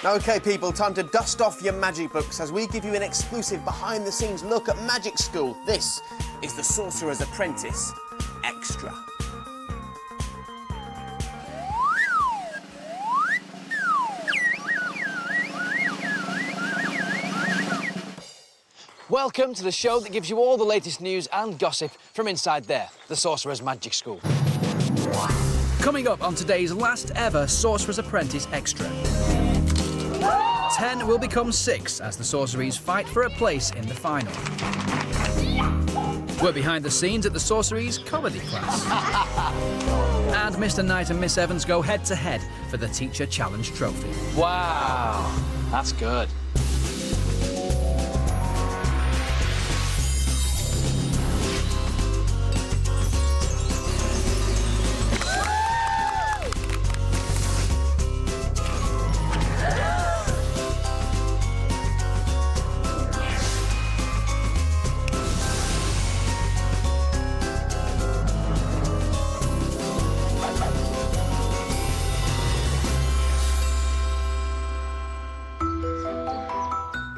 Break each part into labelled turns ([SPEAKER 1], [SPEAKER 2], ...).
[SPEAKER 1] OK, people, time to dust off your magic books as we give you an exclusive behind-the-scenes look at magic school. This is the Sorcerer's Apprentice Extra.
[SPEAKER 2] Welcome to the show that gives you all the latest news and gossip from inside there, the Sorcerer's Magic School. Coming up on today's last ever Sorcerer's Apprentice Extra. 10 will become 6 as the Sorcereries fight for a place in the final. We're behind the scenes at the Sorcereries comedy class. And Mr. Knight and Miss Evans go head to head for the Teacher Challenge Trophy. Wow, that's good.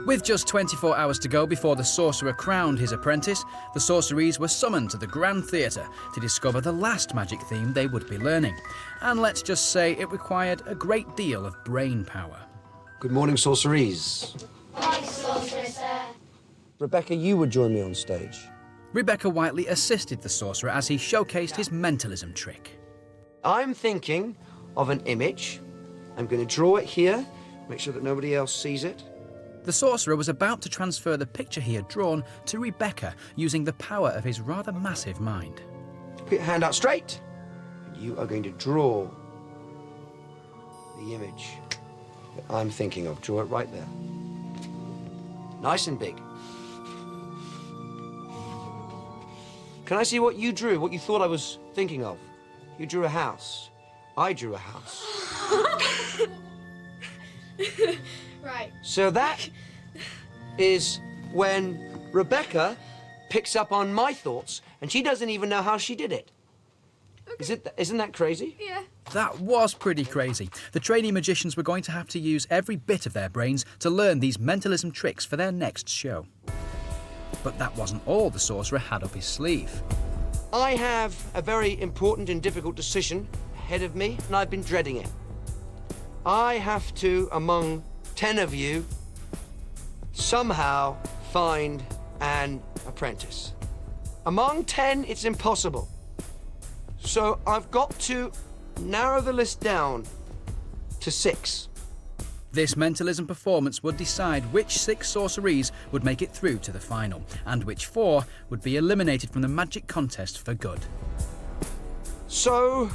[SPEAKER 2] With just 24 hours to go before the Sorcerer crowned his apprentice, the Sorcereries were summoned to the Grand Theatre to discover the last magic theme they would be learning. And let's just say it required a great deal of brain power.
[SPEAKER 3] Good morning, Sorcereries.
[SPEAKER 4] Hi, Sorcerer, sir.
[SPEAKER 3] Rebecca, you would join me on stage.
[SPEAKER 2] Rebecca Whiteley assisted the Sorcerer as he showcased his mentalism trick.
[SPEAKER 3] I'm thinking of an image. I'm going to draw it here, make sure that nobody else sees it.
[SPEAKER 2] The Sorcerer was about to transfer the picture he had drawn to Rebecca using the power of his rather massive mind.
[SPEAKER 3] Put your hand out straight. And you are going to draw the image that I'm thinking of. Draw it right there. Nice and big. Can I see what you drew, what you thought I was thinking of? You drew a house. I drew a house.
[SPEAKER 4] Right.
[SPEAKER 3] So that is when Rebecca picks up on my thoughts, and she doesn't even know how she did it. Okay. Isn't that crazy?
[SPEAKER 4] Yeah.
[SPEAKER 2] That was pretty crazy. The trainee magicians were going to have to use every bit of their brains to learn these mentalism tricks for their next show. But that wasn't all the Sorcerer had up his sleeve.
[SPEAKER 3] I have a very important and difficult decision ahead of me, and I've been dreading it. I have to, among 10 of you, somehow find an apprentice. Among 10, it's impossible. So I've got to narrow the list down to 6.
[SPEAKER 2] This mentalism performance would decide which 6 sorceries would make it through to the final, and which 4 would be eliminated from the magic contest for good.
[SPEAKER 3] So,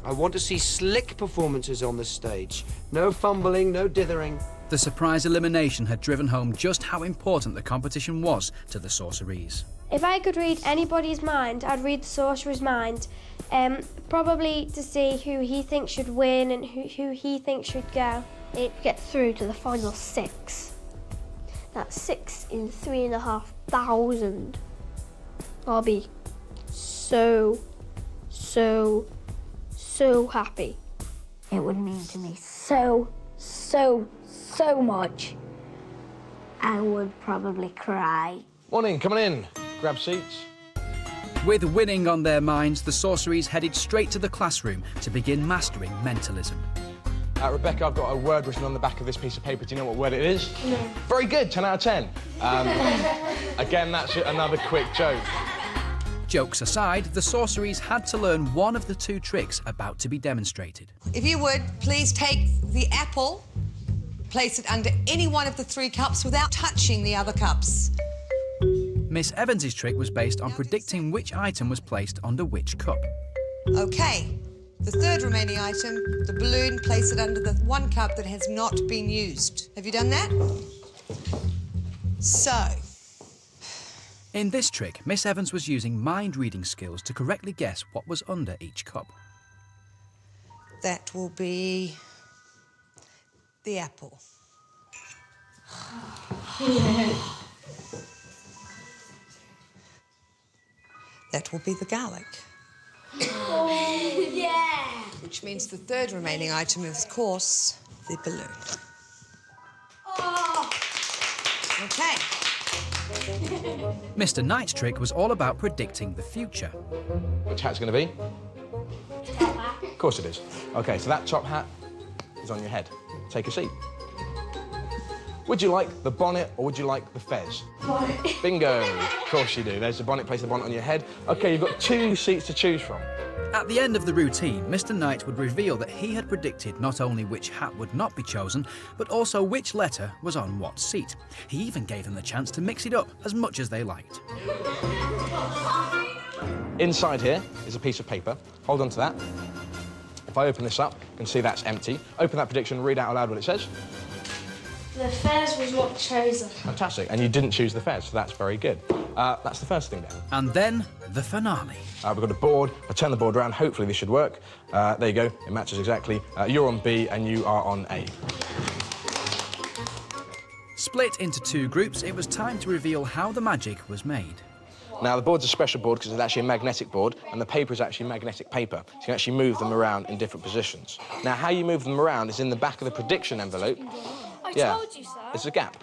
[SPEAKER 3] I want to see slick performances on the stage. No fumbling, no dithering.
[SPEAKER 2] The surprise elimination had driven home just how important the competition was to the Sorcereries.
[SPEAKER 5] If I could read anybody's mind, I'd read the Sorcerer's mind, probably to see who he thinks should win and who he thinks should go.
[SPEAKER 4] It gets through to the final 6. That's 6 in 3,500. I'll be so happy. It would mean to me so much. I would probably cry.
[SPEAKER 6] Morning, come on in. Grab seats.
[SPEAKER 2] With winning on their minds, the Sorcereries headed straight to the classroom to begin mastering mentalism.
[SPEAKER 6] Rebecca, I've got a word written on the back of this piece of paper. Do you know what word it is?
[SPEAKER 4] No.
[SPEAKER 6] Very good, 10 out of 10. Again, that's another quick joke.
[SPEAKER 2] Jokes aside, the Sorcereries had to learn one of the 2 tricks about to be demonstrated.
[SPEAKER 7] If you would, please take the apple, place it under any one of the 3 cups without touching the other cups.
[SPEAKER 2] Miss Evans's trick was based on predicting which item was placed under which cup.
[SPEAKER 7] OK. The 3rd remaining item, the balloon, place it under the 1 cup that has not been used. Have you done that? So.
[SPEAKER 2] In this trick, Miss Evans was using mind-reading skills to correctly guess what was under each cup.
[SPEAKER 7] That will be the apple. That will be the garlic.
[SPEAKER 4] Oh, yeah!
[SPEAKER 7] Which means the 3rd remaining item is, of course, the balloon. Okay.
[SPEAKER 2] Mr. Knight's trick was all about predicting the future.
[SPEAKER 6] Which hat's going to be? Of course it is. OK, so that top hat is on your head. Take a seat. Would you like the bonnet or would you like the fez?
[SPEAKER 5] Bonnet.
[SPEAKER 6] Bingo. Of course you do. There's the bonnet. Place the bonnet on your head. OK, you've got 2 seats to choose from.
[SPEAKER 2] At the end of the routine, Mr. Knight would reveal that he had predicted not only which hat would not be chosen, but also which letter was on what seat. He even gave them the chance to mix it up as much as they liked.
[SPEAKER 6] Inside here is a piece of paper. Hold on to that. If I open this up, you can see that's empty. Open that prediction, read out aloud what it says.
[SPEAKER 5] The fez was not chosen.
[SPEAKER 6] Fantastic. And you didn't choose the fez, so that's very good. That's the first thing down.
[SPEAKER 2] And then the finale.
[SPEAKER 6] We've got a board. I turn the board around. Hopefully this should work. There you go. It matches exactly. You're on B and you are on A.
[SPEAKER 2] Split into 2 groups, it was time to reveal how the magic was made.
[SPEAKER 6] Now, the board's a special board because it's actually a magnetic board, and the paper is actually magnetic paper. So you can actually move them around in different positions. Now, how you move them around is in the back of the prediction envelope.
[SPEAKER 5] I told you so.
[SPEAKER 6] It's a gap.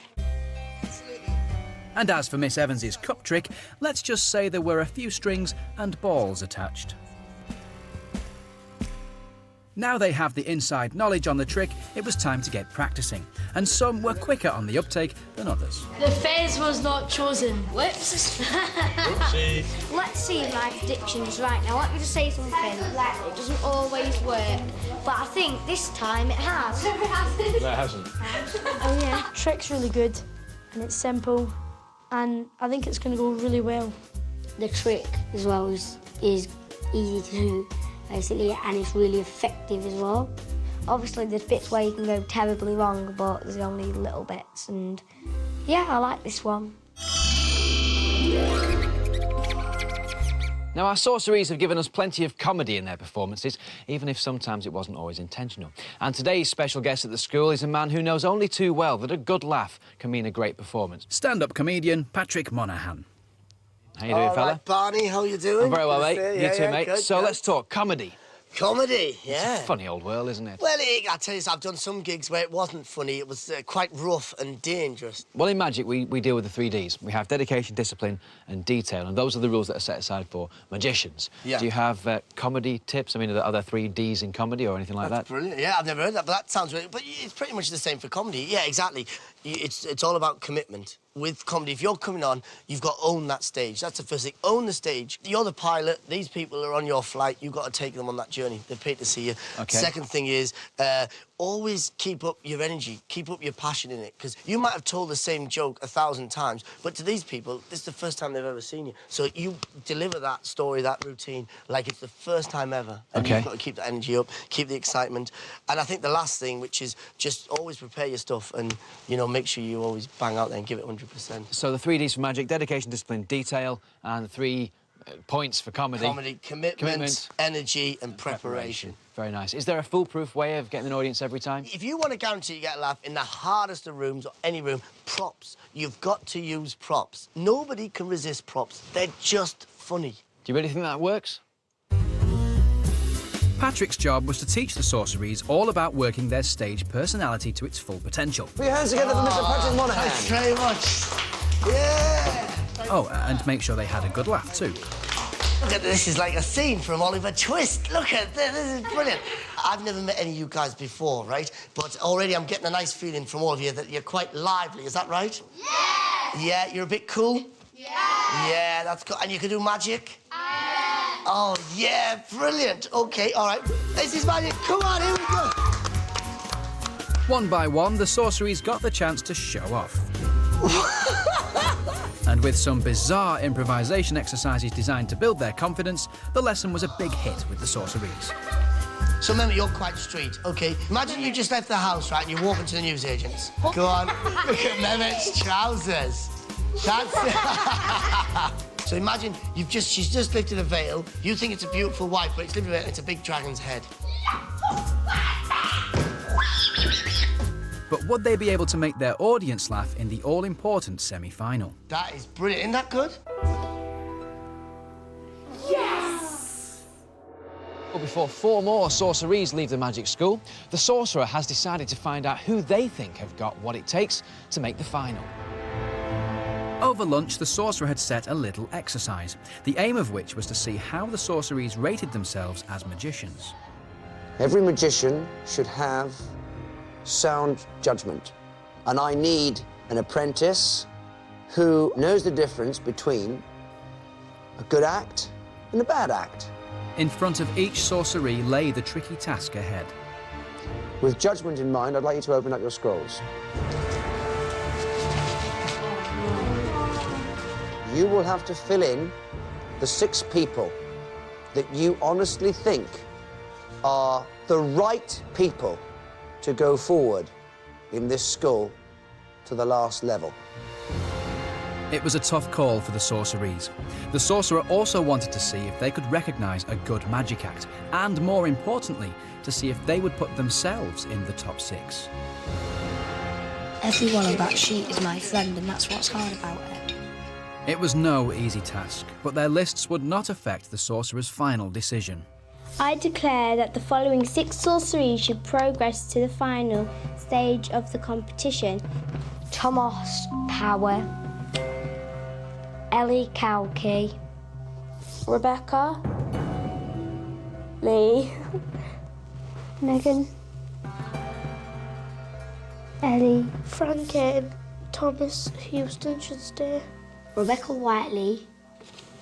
[SPEAKER 2] And as for Miss Evans's cup trick, let's just say there were a few strings and balls attached. Now they have the inside knowledge on the trick, it was time to get practicing. And some were quicker on the uptake than others.
[SPEAKER 8] The fez was not chosen. Whoops.
[SPEAKER 4] Let's see my predictions right now. Let me just say something. Like, it doesn't always work, but I think this time it has.
[SPEAKER 6] No, it hasn't.
[SPEAKER 8] Oh yeah, trick's really good, and it's simple, and I think it's going to go really well.
[SPEAKER 9] The trick as well is easy to do, basically, and it's really effective as well. Obviously, there's bits where you can go terribly wrong, but there's only little bits, and yeah, I like this one.
[SPEAKER 10] Now, our sorceries have given us plenty of comedy in their performances, even if sometimes it wasn't always intentional. And today's special guest at the school is a man who knows only too well that a good laugh can mean a great performance.
[SPEAKER 2] Stand-up comedian Patrick Monaghan.
[SPEAKER 10] How you doing, fella?
[SPEAKER 11] Right, Barney, how you doing?
[SPEAKER 10] I'm very well, mate.
[SPEAKER 11] Yeah,
[SPEAKER 10] You too, mate.
[SPEAKER 11] Good,
[SPEAKER 10] so
[SPEAKER 11] good.
[SPEAKER 10] let's talk comedy.
[SPEAKER 11] Comedy, yeah.
[SPEAKER 10] It's a funny old world, isn't it?
[SPEAKER 11] Well, I tell you, I've done some gigs where it wasn't funny. It was quite rough and dangerous.
[SPEAKER 10] Well, in magic, we deal with the 3 Ds. We have dedication, discipline and detail, and those are the rules that are set aside for magicians.
[SPEAKER 11] Yeah.
[SPEAKER 10] Do you have comedy tips? I mean, are there 3 Ds in comedy or anything like
[SPEAKER 11] That's
[SPEAKER 10] that?
[SPEAKER 11] brilliant. Yeah, I've never heard that, but that sounds really... But it's pretty much the same for comedy. Yeah, exactly. It's all about commitment. With comedy, if you're coming on, you've got to own that stage. That's the first thing. Own the stage. You're the pilot. These people are on your flight. You've got to take them on that journey. They're paid to see you.
[SPEAKER 10] Okay.
[SPEAKER 11] Second thing is, always keep up your energy. Keep up your passion in it. Because you might have told the same joke 1,000 times, but to these people, this is the first time they've ever seen you. So you deliver that story, that routine, like it's the first time ever. And
[SPEAKER 10] Okay.
[SPEAKER 11] you've got to keep that energy up, keep the excitement. And I think the last thing, which is just always prepare your stuff and, you know, make sure you always bang out there and give it 100%.
[SPEAKER 10] So the 3 Ds for magic: dedication, discipline, detail, and the 3 points for comedy.
[SPEAKER 11] Comedy, commitment, energy and preparation.
[SPEAKER 10] Very nice. Is there a foolproof way of getting an audience every time?
[SPEAKER 11] If you want to guarantee you get a laugh in the hardest of rooms or any room, props. You've got to use props. Nobody can resist props. They're just funny.
[SPEAKER 10] Do you really think that works?
[SPEAKER 2] Patrick's job was to teach the sorceries all about working their stage personality to its full potential.
[SPEAKER 3] Put your hands together for Mr. Patrick Monaghan.
[SPEAKER 11] Thanks very much. Yeah.
[SPEAKER 2] Oh, and make sure they had a good laugh too.
[SPEAKER 11] Look at this, is like a scene from Oliver Twist. Look at this, this is brilliant. I've never met any of you guys before, right? But already I'm getting a nice feeling from all of you that you're quite lively, is that right? Yeah. Yeah, you're a bit cool? Yeah. Yeah, that's cool. And you can do magic? Yeah. Oh, yeah, brilliant. OK, all right. This is magic. Come on, here we go.
[SPEAKER 2] One by one, the sorceries got the chance to show off. And with some bizarre improvisation exercises designed to build their confidence, the lesson was a big hit with the sorceries.
[SPEAKER 11] So remember, you're quite street, OK? Imagine you just left the house, right, and you're walking to the newsagents. Go on, look at Mehmet's trousers. That's it. So imagine she's just lifted a veil. You think it's a beautiful wife, but it's lifted a veil, it's a big dragon's head.
[SPEAKER 2] But would they be able to make their audience laugh in the all-important semi-final?
[SPEAKER 11] That is brilliant. Isn't that good?
[SPEAKER 8] Yes!
[SPEAKER 10] But before 4 more sorceries leave the magic school, the sorcerer has decided to find out who they think have got what it takes to make the final.
[SPEAKER 2] Over lunch, the sorcerer had set a little exercise, the aim of which was to see how the sorceries rated themselves as magicians.
[SPEAKER 12] Every magician should have sound judgment, and I need an apprentice who knows the difference between a good act and a bad act.
[SPEAKER 2] In front of each sorcery lay the tricky task ahead.
[SPEAKER 12] With judgment in mind, I'd like you to open up your scrolls. You will have to fill in the 6 people that you honestly think are the right people to go forward in this school to the last level.
[SPEAKER 2] It was a tough call for the sorceries. The sorcerer also wanted to see if they could recognise a good magic act, and more importantly, to see if they would put themselves in the top 6.
[SPEAKER 9] Everyone on that sheet is my friend, and that's what's hard about it.
[SPEAKER 2] It was no easy task, but their lists would not affect the sorcerer's final decision.
[SPEAKER 13] I declare that the following 6 sorceries should progress to the final stage of the competition.
[SPEAKER 9] Thomas Power, Ellie Kalki,
[SPEAKER 13] Rebecca, Lee,
[SPEAKER 4] Megan,
[SPEAKER 13] Ellie, Franken, Thomas Houston should stay.
[SPEAKER 9] Rebecca Whiteley,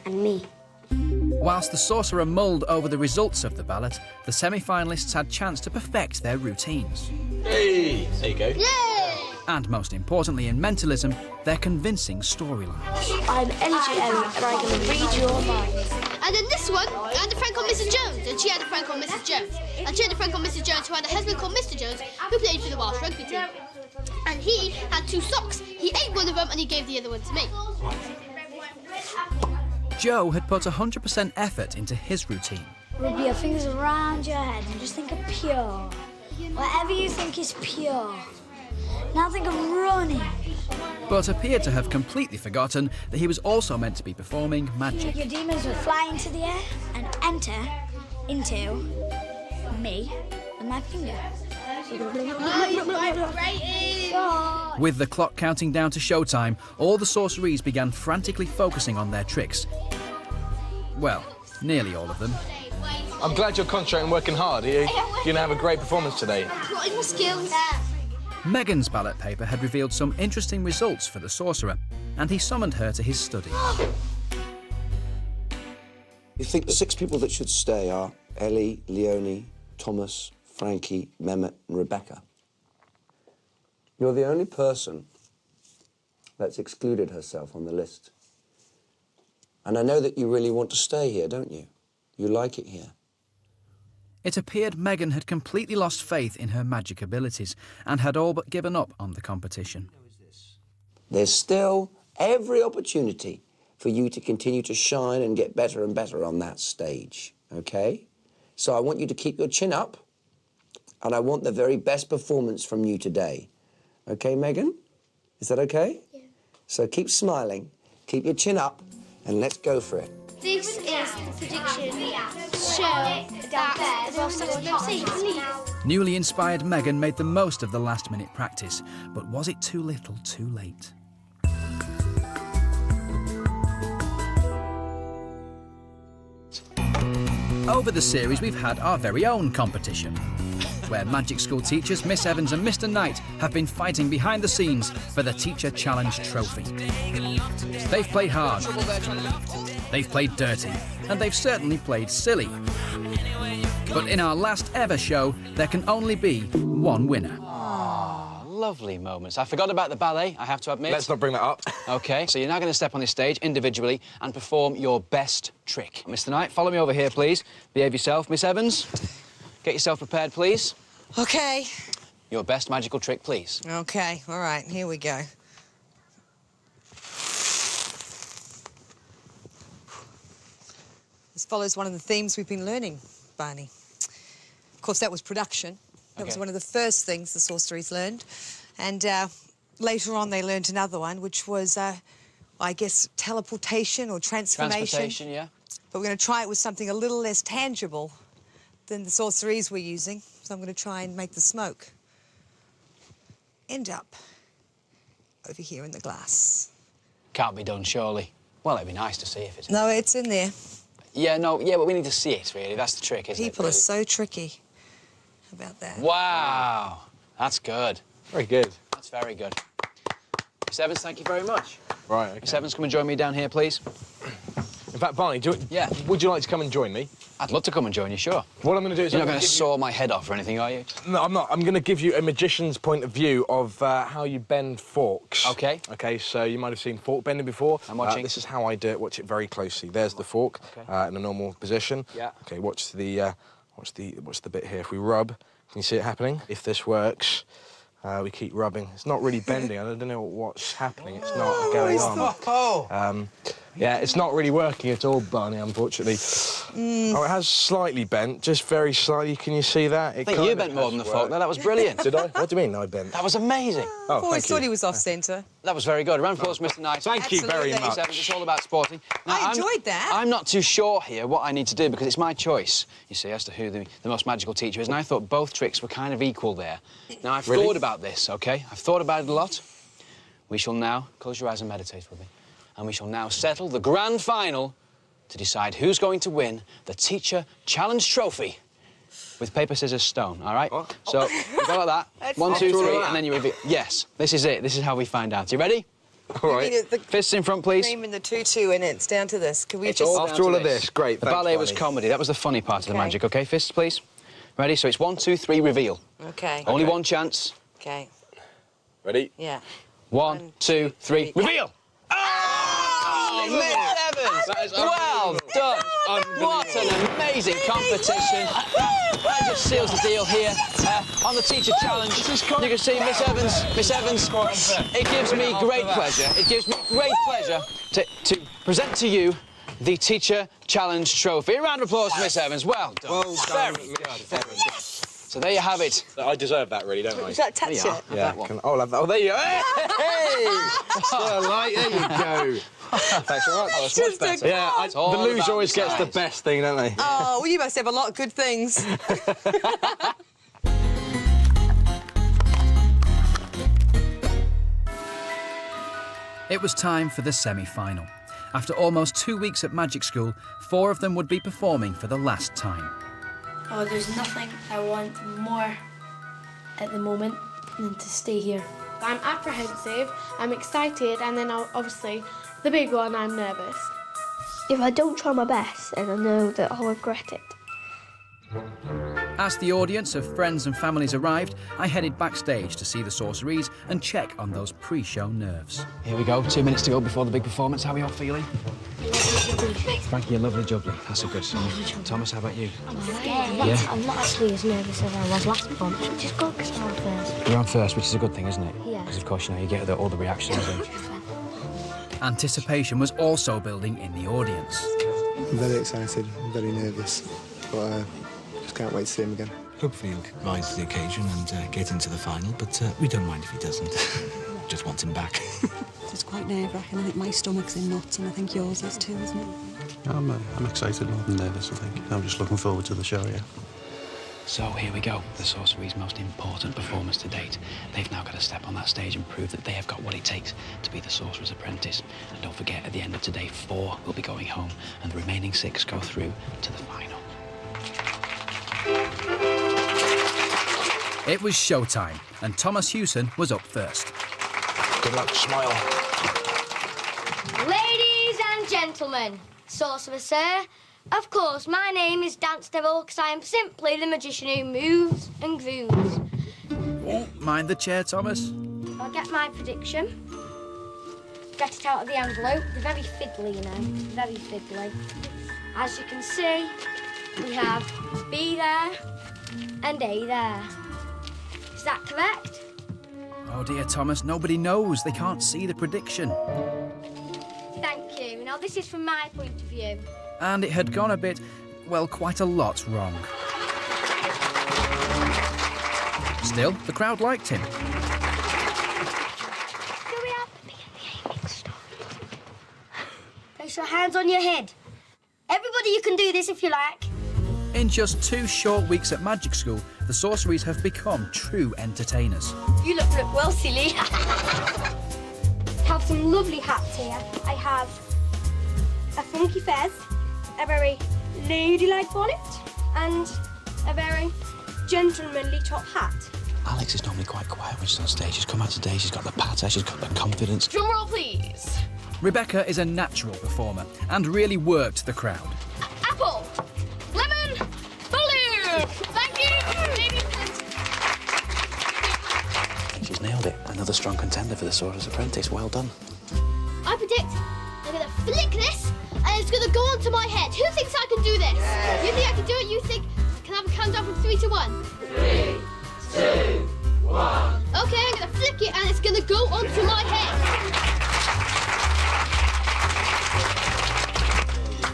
[SPEAKER 9] and me.
[SPEAKER 2] Whilst the sorcerer mulled over the results of the ballot, the semi-finalists had chance to perfect their routines.
[SPEAKER 6] Hey! There you go.
[SPEAKER 13] Yay!
[SPEAKER 2] And most importantly in mentalism, their convincing storylines.
[SPEAKER 8] I'm Ellie and I'm going to read your mind.
[SPEAKER 14] And then this one, I had a friend called Mrs. Jones, and she had a friend called Mrs. Jones. And she had a friend called Mrs. Jones who had a husband called Mr. Jones, who played for the Welsh rugby team. And he had 2 socks. He ate one of them and he gave the other one to me.
[SPEAKER 2] Joe had put 100% effort into his routine.
[SPEAKER 8] Rub your fingers around your head and just think of pure. Whatever you think is pure. Now think of running.
[SPEAKER 2] But appeared to have completely forgotten that he was also meant to be performing magic.
[SPEAKER 8] Your demons will fly into the air and enter into me with my finger.
[SPEAKER 2] With the clock counting down to showtime, all the sorceries began frantically focusing on their tricks. Well, nearly all of them.
[SPEAKER 6] I'm glad you're concentrating and working hard. You're going to have a great performance today.
[SPEAKER 14] What are your skills?
[SPEAKER 2] Megan's ballot paper had revealed some interesting results for the sorcerer, and he summoned her to his study.
[SPEAKER 12] You think the 6 people that should stay are Ellie, Leonie, Thomas, Frankie, Mehmet, and Rebecca. You're the only person that's excluded herself on the list. And I know that you really want to stay here, don't you? You like it here.
[SPEAKER 2] It appeared Megan had completely lost faith in her magic abilities and had all but given up on the competition.
[SPEAKER 12] There's still every opportunity for you to continue to shine and get better and better on that stage, okay? So I want you to keep your chin up, and I want the very best performance from you today. Okay, Megan? Is that okay? Yeah. So keep smiling, keep your chin up, and let's go for it.
[SPEAKER 14] This is the prediction show that the boss has been seen.
[SPEAKER 2] Newly inspired Megan made the most of the last-minute practice, but was it too little, too late? Over the series, we've had our very own competition, where Magic School teachers Miss Evans and Mr. Knight have been fighting behind the scenes for the Teacher Challenge trophy. They've played hard, they've played dirty, and they've certainly played silly. But in our last ever show, there can only be one winner.
[SPEAKER 10] Lovely moments. I forgot about the ballet, I have to admit.
[SPEAKER 6] Let's not bring that up.
[SPEAKER 10] OK, so you're now going to step on this stage individually and perform your best trick. Mr. Knight, follow me over here, please. Behave yourself. Miss Evans, get yourself prepared, please.
[SPEAKER 7] OK.
[SPEAKER 10] Your best magical trick, please.
[SPEAKER 7] OK, all right, here we go. This follows one of the themes we've been learning, Barney. Of course, that was production. That was one of the first things the sorceries learned. And later on, they learned another one, which was, I guess, teleportation or transformation.
[SPEAKER 10] Transportation, yeah.
[SPEAKER 7] But we're going to try it with something a little less tangible, than the sorceries we're using, so I'm going to try and make the smoke end up over here in the glass.
[SPEAKER 10] Can't be done, surely. Well, it'd be nice to see if it's...
[SPEAKER 7] No, it's in there.
[SPEAKER 10] Yeah, but we need to see it, really. That's the trick, isn't it?
[SPEAKER 7] People are so tricky about that.
[SPEAKER 10] Wow. That's good.
[SPEAKER 6] Very good.
[SPEAKER 10] That's very good. Miss Evans, thank you very much.
[SPEAKER 6] Right, okay.
[SPEAKER 10] Miss Evans, come and join me down here, please.
[SPEAKER 6] In fact, Barney, would you like to come and join me?
[SPEAKER 10] I'd love to come and join you, sure.
[SPEAKER 6] What I'm going to do is...
[SPEAKER 10] You're not going to saw my head off or anything, are you?
[SPEAKER 6] No, I'm not. I'm going to give you a magician's point of view of how you bend forks.
[SPEAKER 10] OK.
[SPEAKER 6] OK, so you might have seen fork bending before.
[SPEAKER 10] I'm watching.
[SPEAKER 6] This is how I do it. Watch it very closely. There's the fork in a normal position.
[SPEAKER 10] Yeah.
[SPEAKER 6] OK, watch the bit here. If we rub, can you see it happening? If this works, we keep rubbing. It's not really bending. I don't know what's happening. It's not going on. Yeah, it's not really working at all, Barney, unfortunately. Oh, it has slightly bent, just very slightly. Can you see that?
[SPEAKER 10] I think you bent more than the fork there. That was brilliant.
[SPEAKER 6] Did I? What do you mean I bent?
[SPEAKER 10] That was amazing.
[SPEAKER 7] I've always thought he was off-centre.
[SPEAKER 10] That was very good. Round of applause, Mr. Knight.
[SPEAKER 6] Thank you very much.
[SPEAKER 10] Miss Evans, it's all about sporting. Now,
[SPEAKER 7] I enjoyed that.
[SPEAKER 10] I'm not too sure here what I need to do because it's my choice, you see, as to who the most magical teacher is, and I thought both tricks were kind of equal there. Now, I've thought about this, OK? I've thought about it a lot. We shall now... Close your eyes and meditate with me. And we shall now settle the grand final to decide who's going to win the Teacher Challenge Trophy with paper, scissors, stone, all right?
[SPEAKER 6] What?
[SPEAKER 10] So, we go like that. 1, 2, 3, and then you reveal. Yes, this is it. This is how we find out. You ready?
[SPEAKER 6] All right.
[SPEAKER 7] The
[SPEAKER 10] Fists in front, please.
[SPEAKER 7] cream and the tutu in it. It's down to this. Can we
[SPEAKER 10] It's
[SPEAKER 7] just...
[SPEAKER 10] all
[SPEAKER 6] After all of this, great.
[SPEAKER 10] The
[SPEAKER 6] Thanks,
[SPEAKER 10] ballet was
[SPEAKER 6] Barney.
[SPEAKER 10] comedy. That was the funny part of the magic, OK? Fists, please. Ready? So it's 1, 2, 3, reveal.
[SPEAKER 7] OK.
[SPEAKER 10] Only one chance.
[SPEAKER 7] OK.
[SPEAKER 6] Ready?
[SPEAKER 7] Yeah.
[SPEAKER 10] 1, 2, 3, reveal! Oh, Miss Evans! Well done! What an amazing competition. That just seals the deal here on the Teacher Challenge. You can see Miss Evans, it gives me great pleasure. It gives me great pleasure to present to you the Teacher Challenge Trophy. A round of applause for Miss Evans. Well done.
[SPEAKER 6] Well done.
[SPEAKER 10] Very good. So there you have it.
[SPEAKER 6] I deserve that, really, don't I?
[SPEAKER 7] Would you like to touch it?
[SPEAKER 10] Have that one.
[SPEAKER 6] I'll have that. Oh, there you go. Hey! Well, like, there you go. Thanks very much.
[SPEAKER 7] That's just a
[SPEAKER 6] Yeah, the
[SPEAKER 10] all
[SPEAKER 6] loser
[SPEAKER 10] about
[SPEAKER 6] always
[SPEAKER 10] the
[SPEAKER 6] gets the
[SPEAKER 10] size.
[SPEAKER 6] best thing, don't they?
[SPEAKER 7] Oh, well, you must have a lot of good things.
[SPEAKER 2] It was time for the semi-final. After almost 2 weeks at magic school, 4 of them would be performing for the last time.
[SPEAKER 13] Oh, there's nothing I want more at the moment than to stay here.
[SPEAKER 15] I'm apprehensive, I'm excited, and then obviously the big one, I'm nervous.
[SPEAKER 4] If I don't try my best, then I know that I'll regret it.
[SPEAKER 2] As the audience of friends and families arrived, I headed backstage to see the sorceries and check on those pre-show nerves.
[SPEAKER 10] Here we go. 2 minutes to go before the big performance. How are you all feeling? Frankie, you're lovely jubbly. That's a good sign. Thomas, how about you?
[SPEAKER 9] I'm scared. I'm not actually as nervous as I was last performance, which is good because I'm on first.
[SPEAKER 10] You're on first, which is a good thing, isn't it?
[SPEAKER 9] Yeah.
[SPEAKER 10] Because, of course, you know, you get all the reactions. And...
[SPEAKER 2] Anticipation was also building in the audience.
[SPEAKER 16] I'm very excited, I'm very nervous, but just can't wait to see him again.
[SPEAKER 17] Hopefully he'll rise to the occasion and get into the final, but we don't mind if he doesn't. Just want him back.
[SPEAKER 18] It's quite nerve-wracking. I think my stomach's in knots, and I think yours is too, isn't it?
[SPEAKER 16] I'm excited more than nervous, I think. I'm just looking forward to the show, yeah.
[SPEAKER 10] So here we go, the Sorcery's most important performance to date. They've now got to step on that stage and prove that they have got what it takes to be the Sorcerer's Apprentice. And don't forget, at the end of today, 4 will be going home, and the remaining 6 go through to the final.
[SPEAKER 2] It was showtime, and Thomas Hewson was up first.
[SPEAKER 6] Good luck, smile.
[SPEAKER 9] Ladies and gentlemen, Sorcerer, sir. Of course, my name is Dance Devil because I am simply the magician who moves and grooves.
[SPEAKER 2] Oh, mind the chair, Thomas.
[SPEAKER 9] I'll get my prediction. Get it out of the envelope. They're very fiddly, you know. Very fiddly. As you can see, we have B there and A there. Is that correct?
[SPEAKER 2] Oh dear, Thomas, nobody knows. They can't see the prediction.
[SPEAKER 9] Thank you. Now, this is from my point of view.
[SPEAKER 2] And it had gone a bit, well, quite a lot wrong. Still, the crowd liked him.
[SPEAKER 9] Place your hands on your head. Everybody, you can do this if you like.
[SPEAKER 2] In just 2 short weeks at magic school, the sorceries have become true entertainers.
[SPEAKER 5] You look well, silly. I have some lovely hats here. I have a funky fez, a very ladylike bonnet, and a very gentlemanly top hat.
[SPEAKER 17] Alex is normally quite quiet when she's on stage. She's come out today, she's got the patter, she's got the confidence.
[SPEAKER 14] Drum roll, please.
[SPEAKER 2] Rebecca is a natural performer and really worked the crowd.
[SPEAKER 14] Apple, lemon, balloon. Thank you.
[SPEAKER 17] She's nailed it. Another strong contender for the Sorcerer's Apprentice. Well done.
[SPEAKER 14] I predict I'm gonna flick this and it's gonna go onto my head. Who thinks I can do this? Yes. You think I can do it? You think? Can I have a countdown from 3 to 1? 3, 2, 1. Okay, I'm gonna flick it and it's gonna go onto my head.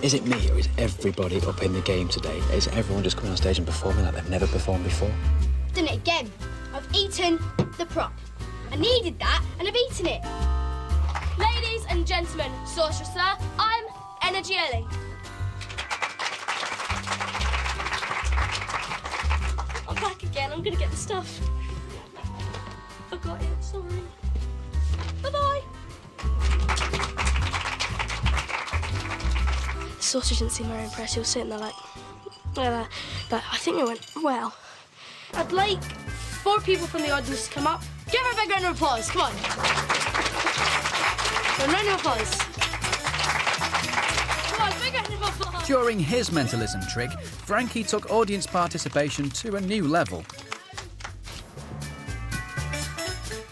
[SPEAKER 17] Is it me or is everybody up in the game today? Is everyone just coming on stage and performing like they've never performed before?
[SPEAKER 14] Done it again. I've eaten the prop. I needed that and I've eaten it.
[SPEAKER 19] Ladies and gentlemen, Sorcerer, sir, I'm Energy Ellie. I'm back again. I'm gonna get the stuff. I got it. Sorry. Bye-bye. The sorcerer didn't seem very impressed. He was sitting there like, but I think it went well. I'd like 4 people from the audience to come up. Give her a big round of applause. Come on. A round of applause. Come on, big round of applause.
[SPEAKER 2] During his mentalism trick, Frankie took audience participation to a new level.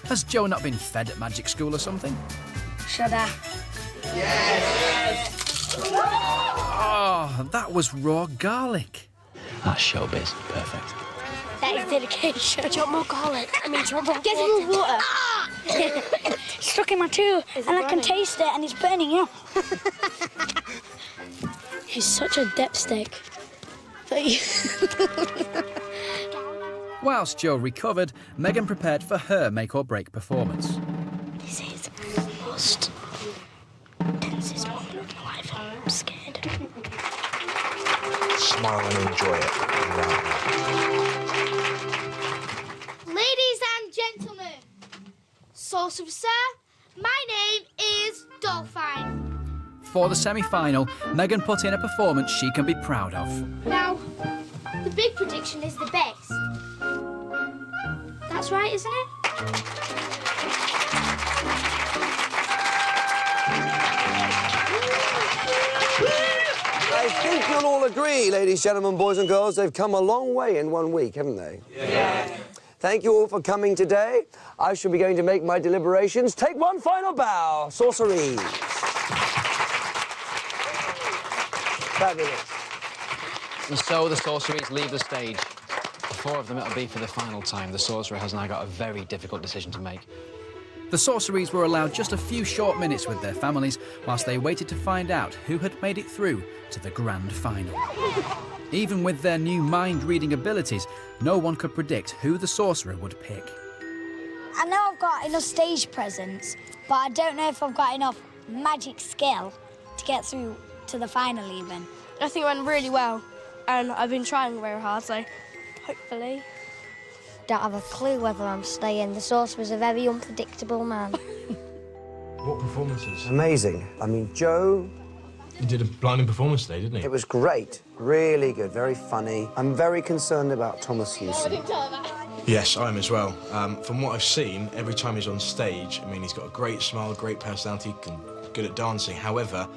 [SPEAKER 2] Has Joe not been fed at magic school or something?
[SPEAKER 8] Should I?
[SPEAKER 2] Yes! Oh, that was raw garlic.
[SPEAKER 17] That's showbiz. Perfect.
[SPEAKER 8] That is dedication.
[SPEAKER 19] Do you want more garlic? I mean, do you want more
[SPEAKER 8] Get some more water. It's stuck in my tooth, and I can taste it, and it's burning up.
[SPEAKER 19] He's such a dipstick.
[SPEAKER 2] Whilst Joe recovered, Megan prepared for her make or break performance.
[SPEAKER 8] This is the most tensest moment of my life. I'm scared.
[SPEAKER 6] Smile and enjoy it.
[SPEAKER 14] Ladies and gentlemen, Sorcerer, sir, my name is Dolphine.
[SPEAKER 2] For the semi-final, Megan put in a performance she can be proud of.
[SPEAKER 14] Now, the big prediction is the best. That's right, isn't it?
[SPEAKER 12] I think you'll all agree, ladies, gentlemen, boys and girls, they've come a long way in 1 week, haven't they? Yeah. Thank you all for coming today. I shall be going to make my deliberations. Take one final bow, sorceries. Fabulous.
[SPEAKER 10] And so the sorceries leave the stage. The 4 of them it'll be for the final time. The sorcerer has now got a very difficult decision to make.
[SPEAKER 2] The sorceries were allowed just a few short minutes with their families whilst they waited to find out who had made it through to the grand final. Even with their new mind-reading abilities, no one could predict who the sorcerer would pick.
[SPEAKER 8] I know I've got enough stage presence, but I don't know if I've got enough magic skill to get through to the final even.
[SPEAKER 19] I think it went really well, and I've been trying very hard, so hopefully.
[SPEAKER 9] Don't have a clue whether I'm staying. The sorcerer's a very unpredictable man.
[SPEAKER 6] What performances?
[SPEAKER 12] Amazing. I mean, Joe...
[SPEAKER 6] He did a blinding performance today, didn't he?
[SPEAKER 12] It was great. Really good. Very funny. I'm very concerned about Thomas Hewson.
[SPEAKER 6] Yes, I am as well. From what I've seen, every time he's on stage, I mean, he's got a great smile, great personality, good at dancing. However,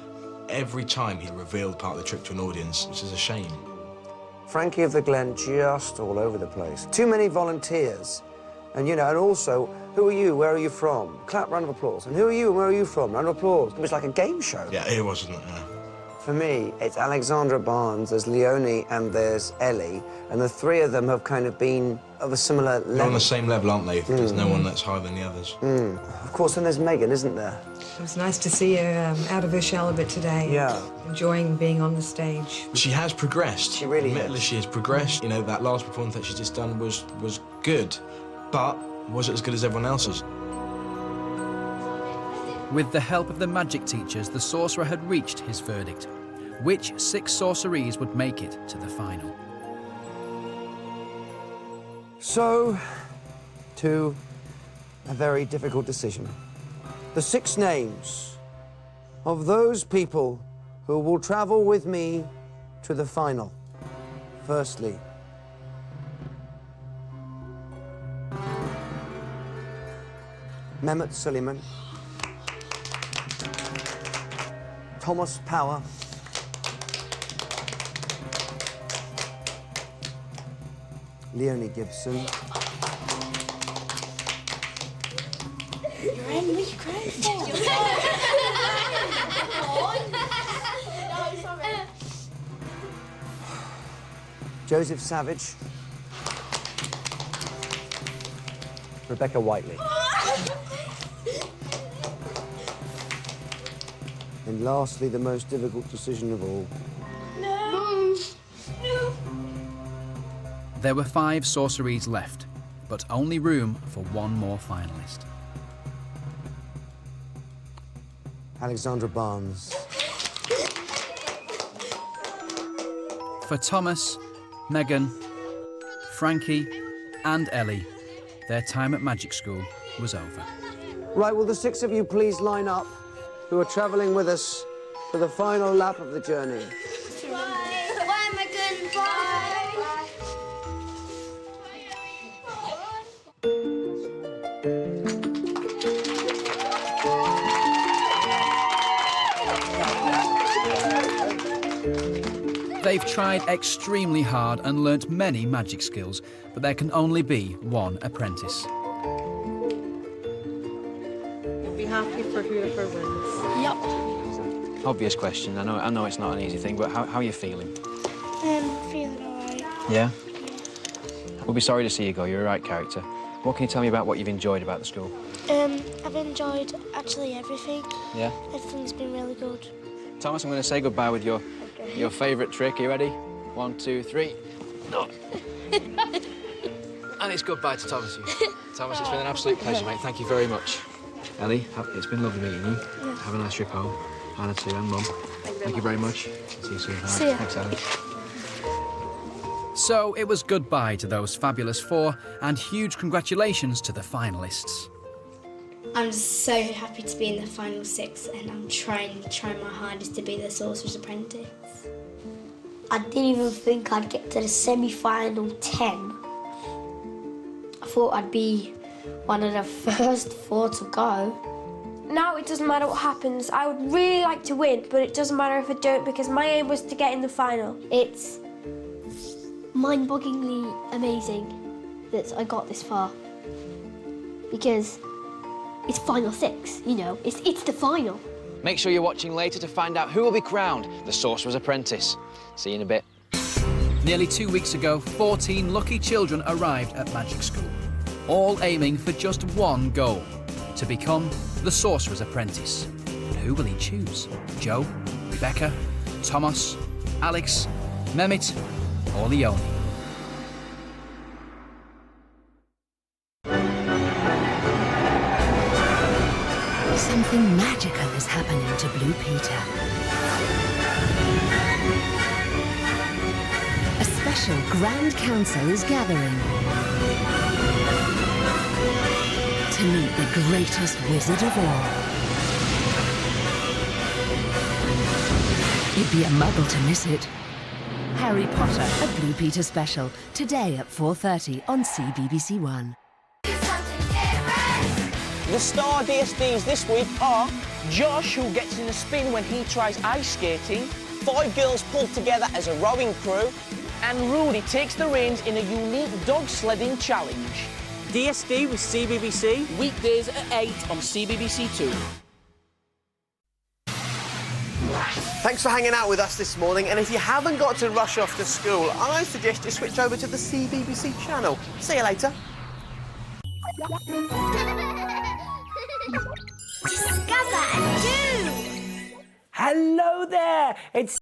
[SPEAKER 6] every time he revealed part of the trick to an audience, which is a shame.
[SPEAKER 12] Frankie of the Glen just all over the place. Too many volunteers. And, you know, and also, who are you? Where are you from? Clap, round of applause. And who are you? And where are you from? Round of applause. It was like a game show.
[SPEAKER 6] Yeah, it wasn't it?
[SPEAKER 12] For me, it's Alexandra Barnes, there's Leonie, and there's Ellie. And the 3 of them have kind of been of a similar level.
[SPEAKER 6] They're on the same level, aren't they? There's no one that's higher than the others.
[SPEAKER 12] Of course, and there's Megan, isn't there?
[SPEAKER 7] It was nice to see her out of her shell a bit today.
[SPEAKER 12] Yeah.
[SPEAKER 7] Enjoying being on the stage.
[SPEAKER 6] She has progressed.
[SPEAKER 12] She really
[SPEAKER 6] Admittedly,
[SPEAKER 12] has.
[SPEAKER 6] she has progressed. You know, that last performance that she's just done was good, but was it as good as everyone else's?
[SPEAKER 2] With the help of the magic teachers, the sorcerer had reached his verdict. Which 6 sorceries would make it to the final?
[SPEAKER 12] So, to a very difficult decision. The 6 names of those people who will travel with me to the final. Firstly, Mehmet Suleiman, Thomas Power, Leonie Gibson,
[SPEAKER 19] You're in me crazy.
[SPEAKER 12] Joseph Savage, Rebecca Whiteley. And lastly, the most difficult decision of all.
[SPEAKER 19] No. No.
[SPEAKER 2] There were 5 sorceries left, but only room for 1 more finalist.
[SPEAKER 12] Alexandra Barnes.
[SPEAKER 2] For Thomas, Megan, Frankie and Ellie, their time at magic school was over.
[SPEAKER 12] Right, will the 6 of you please line up who are travelling with us for the final lap of the journey?
[SPEAKER 19] Bye, Megan. Bye.
[SPEAKER 2] They've tried extremely hard and learnt many magic skills, but there can only be 1 apprentice.
[SPEAKER 7] You'll be happy for whoever wins.
[SPEAKER 19] Yep.
[SPEAKER 10] Obvious question. I know it's not an easy thing, but how are you feeling?
[SPEAKER 19] Feeling alright.
[SPEAKER 10] Yeah? We'll be sorry to see you go. You're a right character. What can you tell me about what you've enjoyed about the school?
[SPEAKER 19] I've enjoyed actually everything.
[SPEAKER 10] Yeah?
[SPEAKER 19] Everything's been really good.
[SPEAKER 10] Thomas, I'm going to say goodbye with your favourite trick. Are you ready? 1, 2, 3. Oh. And it's goodbye to Thomas. Thomas, it's been an absolute pleasure, mate. Thank you very much. Ellie, it's been lovely meeting you.
[SPEAKER 19] Yeah.
[SPEAKER 10] Have a nice trip home. Anna too, and Mum. Thank you very much. See you soon.
[SPEAKER 19] See ya.
[SPEAKER 10] Thanks, Ellie.
[SPEAKER 2] So it was goodbye to those fabulous 4 and huge congratulations to the finalists.
[SPEAKER 13] I'm so happy to be in the final 6 and I'm trying my hardest to be the Sorcerer's Apprentice.
[SPEAKER 9] I didn't even think I'd get to the semi-final 10. I thought I'd be one of the first 4 to go.
[SPEAKER 5] Now it doesn't matter what happens. I would really like to win, but it doesn't matter if I don't because my aim was to get in the final.
[SPEAKER 4] It's mind-bogglingly amazing that I got this far. Because it's final 6, you know, it's the final.
[SPEAKER 10] Make sure you're watching later to find out who will be crowned the Sorcerer's Apprentice. See you in a bit.
[SPEAKER 2] Nearly 2 weeks ago, 14 lucky children arrived at magic school, all aiming for just 1 goal, to become the Sorcerer's Apprentice. But who will he choose? Joe, Rebecca, Thomas, Alex, Mehmet, or Leonie?
[SPEAKER 20] Something magical is happening to Blue Peter. A special Grand Council is gathering to meet the greatest wizard of all. You'd be a muggle to miss it. Harry Potter, a Blue Peter special, today at 4:30 on CBBC One.
[SPEAKER 21] The star DSDs this week are Josh, who gets in a spin when he tries ice skating, 5 girls pulled together as a rowing crew, and Rudy takes the reins in a unique dog sledding challenge. DSD with CBBC, weekdays at 8 on CBBC 2.
[SPEAKER 1] Thanks for hanging out with us this morning, and if you haven't got to rush off to school, I suggest you switch over to the CBBC channel. See you later.
[SPEAKER 19] Discover and do!
[SPEAKER 21] Hello there, it's